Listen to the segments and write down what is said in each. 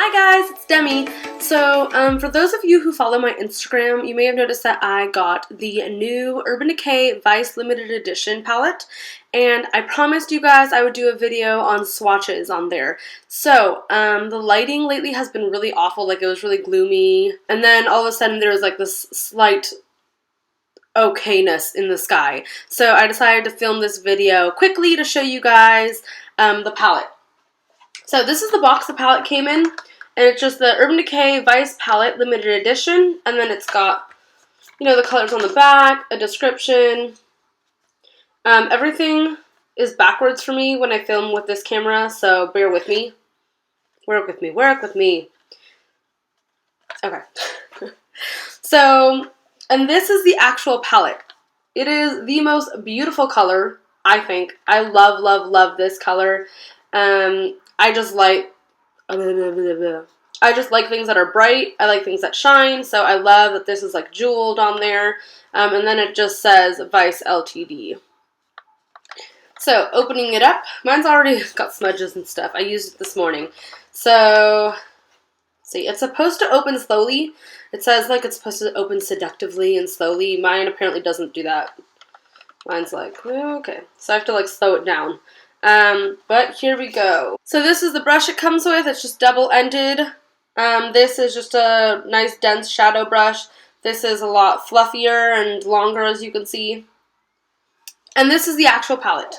Hi guys, it's Demi. So for those of you who follow my Instagram, you may have noticed that I got the new Urban Decay Vice Limited Edition palette, and I promised you guys I would do a video on swatches on there. So the lighting lately has been really awful, like it was really gloomy, and then all of a sudden there was like this slight okayness in the sky. So I decided to film this video quickly to show you guys the palette. So this is the box the palette came in, and it's just the Urban Decay Vice Palette Limited Edition, and then it's got, you know, the colors on the back, a description. Everything is backwards for me when I film with this camera, so bear with me. Work with me, work with me. Okay. So, and this is the actual palette. It is the most beautiful color, I think. I love, love, love this color. I just like things that are bright. I like things that shine. So I love that this is like jeweled on there. And then it just says Vice LTD. So opening it up, mine's already got smudges and stuff. I used it this morning. So see, it's supposed to open slowly. It says like it's supposed to open seductively and slowly. Mine apparently doesn't do that. Mine's like, okay. So I have to like slow it down. But here we go. So this is the brush it comes with. It's just double-ended. This is just a nice dense shadow brush. This is a lot fluffier and longer, as you can see. And this is the actual palette.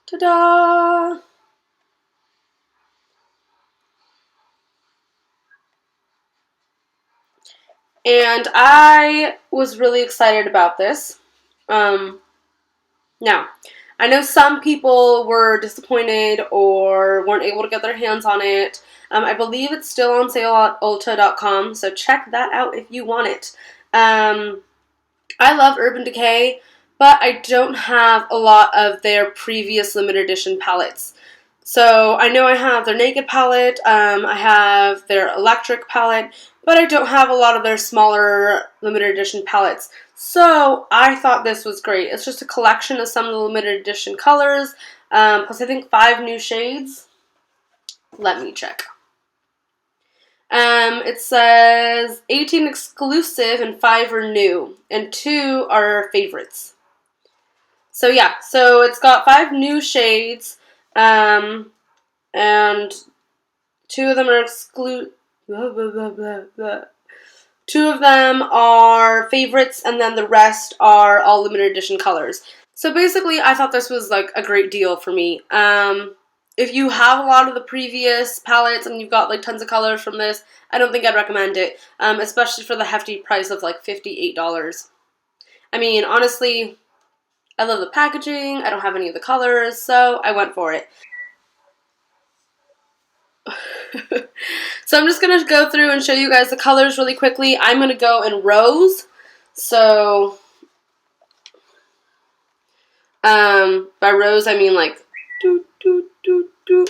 Ta-da! And I was really excited about this. Now, I know some people were disappointed or weren't able to get their hands on it. I believe it's still on sale at Ulta.com, so check that out if you want it. I love Urban Decay, but I don't have a lot of their previous limited edition palettes. So I know I have their Naked palette, I have their Electric palette, but I don't have a lot of their smaller limited edition palettes. So I thought this was great. It's just a collection of some of the limited edition colors, plus I think 5 new shades. Let me check. It says 18 exclusive and 5 are new, and 2 are favorites. So yeah, so it's got 5 new shades, and 2 of them are Two of them are favorites, and then the rest are all limited edition colors. So basically, I thought this was like a great deal for me. If you have a lot of the previous palettes and you've got like tons of colors from this, I don't think I'd recommend it, especially for the hefty price of like $58. I mean, honestly, I love the packaging. I don't have any of the colors, so I went for it. So I'm just going to go through and show you guys the colors really quickly. I'm going to go in rows. So by rows I mean like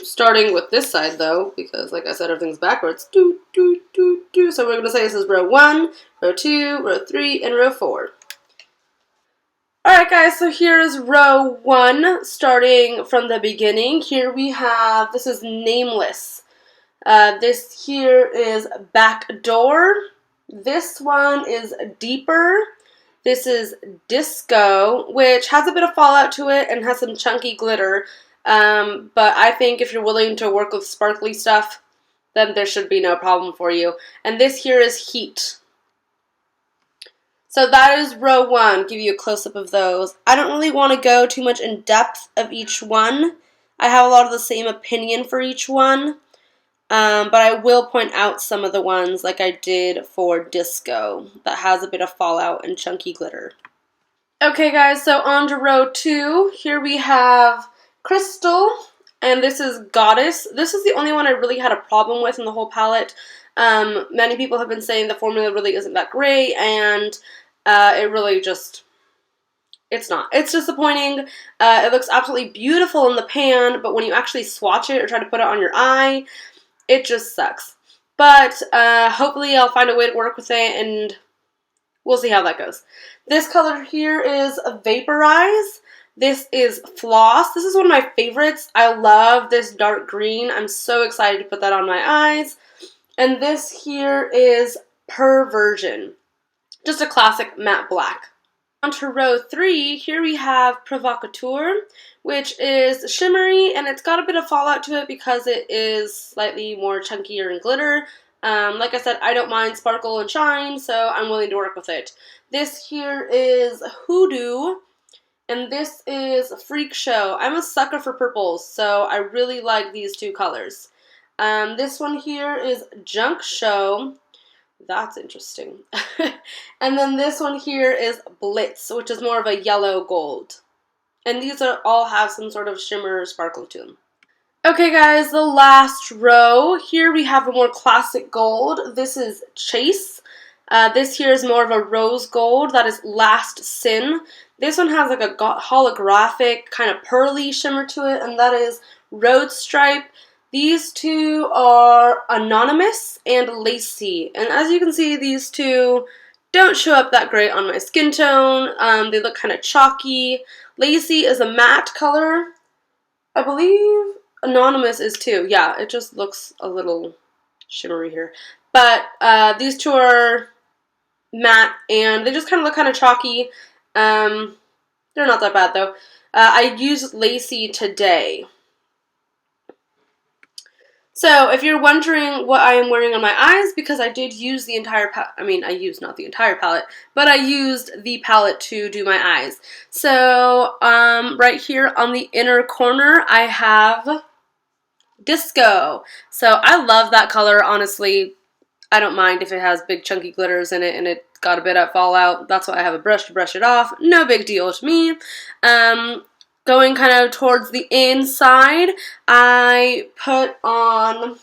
starting with this side though, because like I said, everything's backwards. So we're going to say this is row 1, row 2, row 3, and row 4. Alright guys, so here's row 1, starting from the beginning. Here we have, this is Nameless. This here is Backdoor. This one is Deeper. This is Disco, which has a bit of fallout to it and has some chunky glitter. But I think if you're willing to work with sparkly stuff, then there should be no problem for you. And this here is Heat. So that is row 1. Give you a close-up of those. I don't really want to go too much in depth of each one. I have a lot of the same opinion for each one. But I will point out some of the ones like I did for Disco that has a bit of fallout and chunky glitter. Okay guys, so on to row 2. Here we have Crystal, and this is Goddess. This is the only one I really had a problem with in the whole palette. Many people have been saying the formula really isn't that great, and it really just, it's not. It's disappointing. It looks absolutely beautiful in the pan, but when you actually swatch it or try to put it on your eye, it just sucks. But hopefully I'll find a way to work with it, and we'll see how that goes. This color here is Vaporize. This is Floss. This is one of my favorites. I love this dark green. I'm so excited to put that on my eyes. And this here is Perversion. Just a classic matte black. On to row 3, here we have Provocateur, which is shimmery, and it's got a bit of fallout to it because it is slightly more chunkier in glitter. Like I said, I don't mind sparkle and shine, so I'm willing to work with it. This here is Hoodoo, and this is Freak Show. I'm a sucker for purples, so I really like these two colors. This one here is Junk Show. That's interesting. And then this one here is Blitz, which is more of a yellow gold. And these are all have some sort of shimmer or sparkle to them. Okay guys, the last row. Here we have a more classic gold. This is Chase. This here is more of a rose gold. That is Last Sin. This one has like a holographic kind of pearly shimmer to it, and that is Road Stripe. These two are Anonymous and Lacy, and as you can see, these two don't show up that great on my skin tone. They look kind of chalky. Lacy is a matte color. I believe Anonymous is too. Yeah, it just looks a little shimmery here. But these two are matte, and they just kind of look kind of chalky. They're not that bad, though. I used Lacy today. So, if you're wondering what I am wearing on my eyes, because I did use the entire palette, I used not the entire palette, but I used the palette to do my eyes. So, right here on the inner corner, I have Disco. So, I love that color, honestly. I don't mind if it has big chunky glitters in it and it got a bit of fallout. That's why I have a brush to brush it off. No big deal to me. Going kind of towards the inside, I put on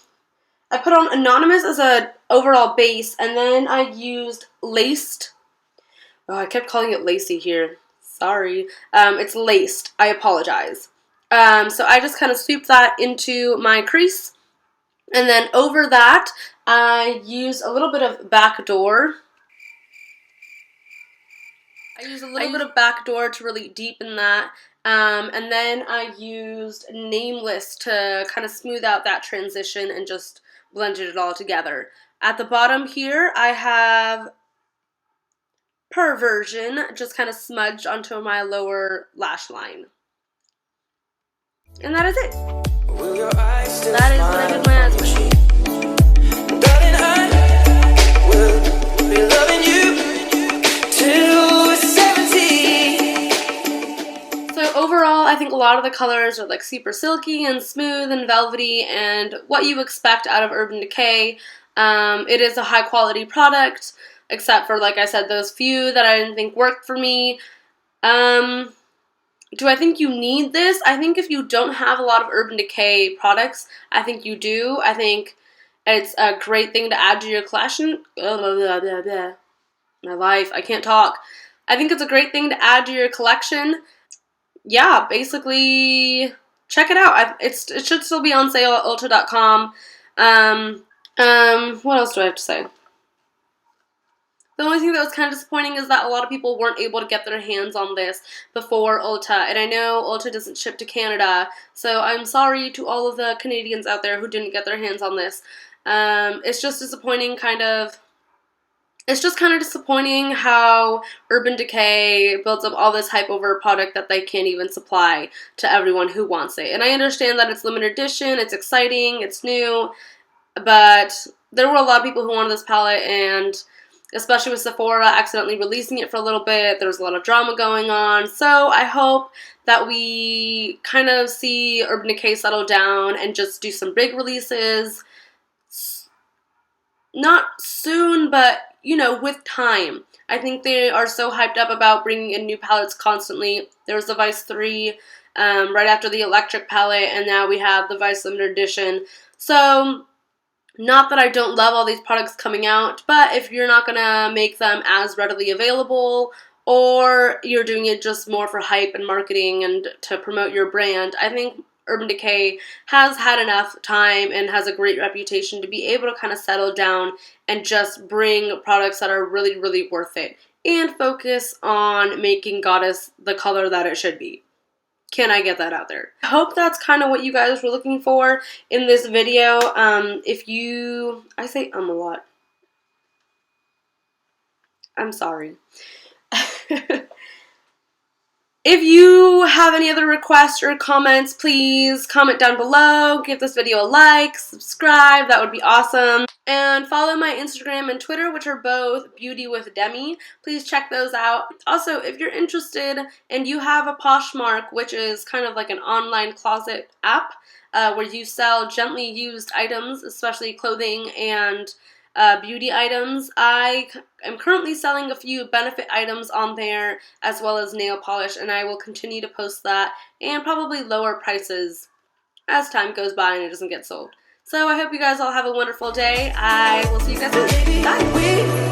Anonymous as an overall base, and then I used Laced. Oh, I kept calling it Lacy here. Sorry. It's Laced. I apologize. So I just kind of sweep that into my crease, and then over that, I used a little bit of Backdoor. I used a little bit of Backdoor to really deepen that. And then I used Nameless to kind of smooth out that transition and just blended it all together. At the bottom here, I have Perversion, just kind of smudged onto my lower lash line. And that is it. That is what I did my eyes with. Darling, I will be loving you till we're 70. So overall, I think a lot of the colors are like super silky and smooth and velvety and what you expect out of Urban Decay. It is a high quality product, except for, like I said, those few that I didn't think worked for me. Do I think you need this? I think if you don't have a lot of Urban Decay products, I think you do. I think it's a great thing to add to your collection. My life, I can't talk. I think it's a great thing to add to your collection. Yeah, basically, check it out. It should still be on sale at Ulta.com. What else do I have to say? The only thing that was kind of disappointing is that a lot of people weren't able to get their hands on this before Ulta. And I know Ulta doesn't ship to Canada, so I'm sorry to all of the Canadians out there who didn't get their hands on this. It's just disappointing, It's just kind of disappointing how Urban Decay builds up all this hype over a product that they can't even supply to everyone who wants it. And I understand that it's limited edition, it's exciting, it's new, but there were a lot of people who wanted this palette, and especially with Sephora accidentally releasing it for a little bit, there was a lot of drama going on. So I hope that we kind of see Urban Decay settle down and just do some big releases. Not soon, but, you know, with time. I think they are so hyped up about bringing in new palettes constantly. There was the Vice 3 right after the Electric palette, and now we have the Vice Limited Edition. So, not that I don't love all these products coming out, but if you're not going to make them as readily available, or you're doing it just more for hype and marketing and to promote your brand, I think Urban Decay has had enough time and has a great reputation to be able to kind of settle down and just bring products that are really, really worth it and focus on making Goddess the color that it should be. Can I get that out there? I hope that's kind of what you guys were looking for in this video. I say a lot. I'm sorry. If you have any other requests or comments, please comment down below, give this video a like, subscribe, that would be awesome. And follow my Instagram and Twitter, which are both Beauty with Demi. Please check those out. Also, if you're interested and you have a Poshmark, which is kind of like an online closet app where you sell gently used items, especially clothing and beauty items, I am currently selling a few benefit items on there as well as nail polish, and I will continue to post that and probably lower prices as time goes by and it doesn't get sold. So I hope you guys all have a wonderful day. I will see you guys soon. Bye!